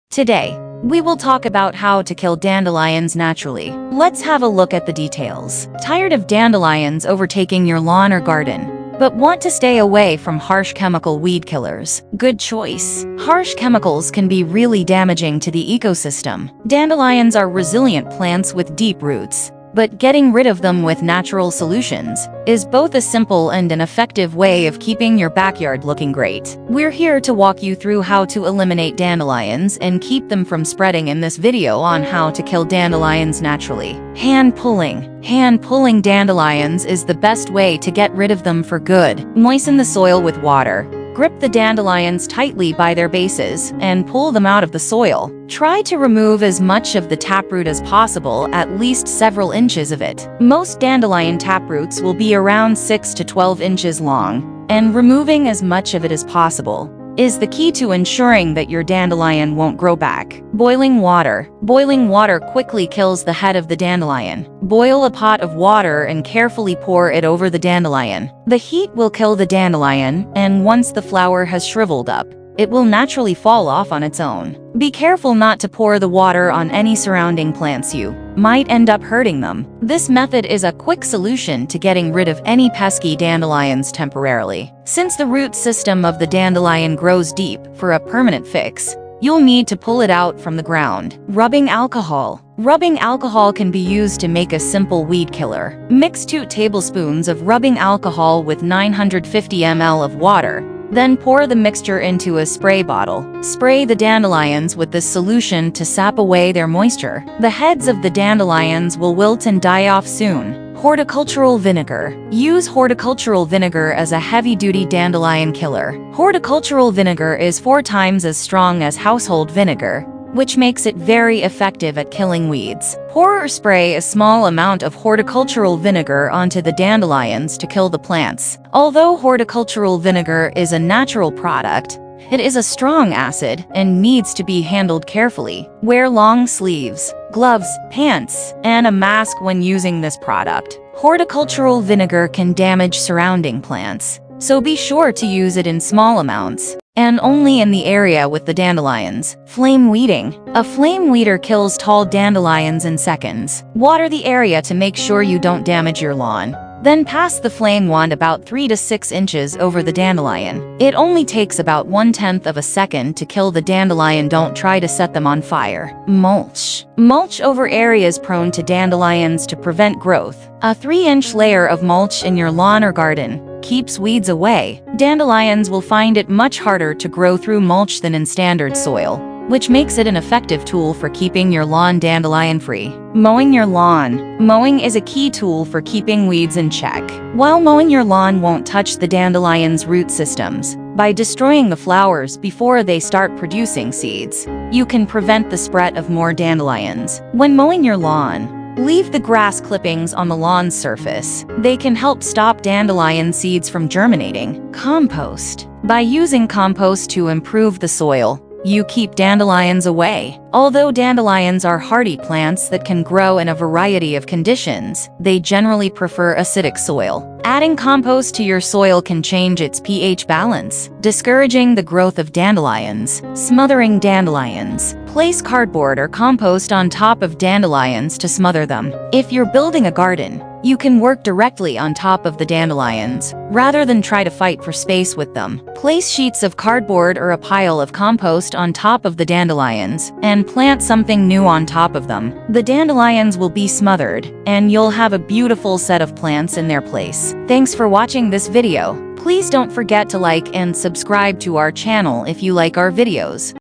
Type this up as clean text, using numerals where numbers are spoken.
Today, we will talk about how to kill dandelions naturally. Let's have a look at the details. Tired of dandelions overtaking your lawn or garden, but want to stay away from harsh chemical weed killers? Good choice. Harsh chemicals can be really damaging to the ecosystem. Dandelions are resilient plants with deep roots, but getting rid of them with natural solutions is both a simple and an effective way of keeping your backyard looking great. We're here to walk you through how to eliminate dandelions and keep them from spreading in this video on how to kill dandelions naturally. Hand pulling. Hand pulling dandelions is the best way to get rid of them for good. Moisten the soil with water. Grip the dandelions tightly by their bases and pull them out of the soil. Try to remove as much of the taproot as possible, at least several inches of it. Most dandelion taproots will be around 6 to 12 inches long, and removing as much of it as possible is the key to ensuring that your dandelion won't grow back. Boiling water. Boiling water quickly kills the head of the dandelion. Boil a pot of water and carefully pour it over the dandelion. The heat will kill the dandelion, and once the flower has shriveled up, it will naturally fall off on its own. Be careful not to pour the water on any surrounding plants. You might end up hurting them. This method is a quick solution to getting rid of any pesky dandelions temporarily. Since the root system of the dandelion grows deep, for a permanent fix, you'll need to pull it out from the ground. Rubbing alcohol. Rubbing alcohol can be used to make a simple weed killer. Mix 2 tablespoons of rubbing alcohol with 950 ml of water. Then pour the mixture into a spray bottle. Spray the dandelions with this solution to sap away their moisture. The heads of the dandelions will wilt and die off soon. Horticultural vinegar. Use horticultural vinegar as a heavy-duty dandelion killer. Horticultural vinegar is 4 times as strong as household vinegar, which makes it very effective at killing weeds. Pour or spray a small amount of horticultural vinegar onto the dandelions to kill the plants. Although horticultural vinegar is a natural product, it is a strong acid and needs to be handled carefully. Wear long sleeves, gloves, pants, and a mask when using this product. Horticultural vinegar can damage surrounding plants, so be sure to use it in small amounts, and only in the area with the dandelions. Flame weeding. A flame weeder kills tall dandelions in seconds. Water the area to make sure you don't damage your lawn. Then pass the flame wand about 3 to 6 inches over the dandelion. It only takes about 1/10 of a second to kill the dandelion. Don't try to set them on fire. Mulch. Mulch over areas prone to dandelions to prevent growth. A 3-inch layer of mulch in your lawn or garden keeps weeds away. Dandelions will find it much harder to grow through mulch than in standard soil, which makes it an effective tool for keeping your lawn dandelion-free. Mowing your lawn. Mowing is a key tool for keeping weeds in check. While mowing your lawn won't touch the dandelion's root systems, by destroying the flowers before they start producing seeds, you can prevent the spread of more dandelions. When mowing your lawn, leave the grass clippings on the lawn's surface. They can help stop dandelion seeds from germinating. Compost. By using compost to improve the soil, you keep dandelions away. Although dandelions are hardy plants that can grow in a variety of conditions, they generally prefer acidic soil. Adding compost to your soil can change its pH balance, discouraging the growth of dandelions. Smothering dandelions. Place cardboard or compost on top of dandelions to smother them. If you're building a garden, you can work directly on top of the dandelions, rather than try to fight for space with them. Place sheets of cardboard or a pile of compost on top of the dandelions, and plant something new on top of them. The dandelions will be smothered, and you'll have a beautiful set of plants in their place. Thanks for watching this video. Please don't forget to like and subscribe to our channel if you like our videos.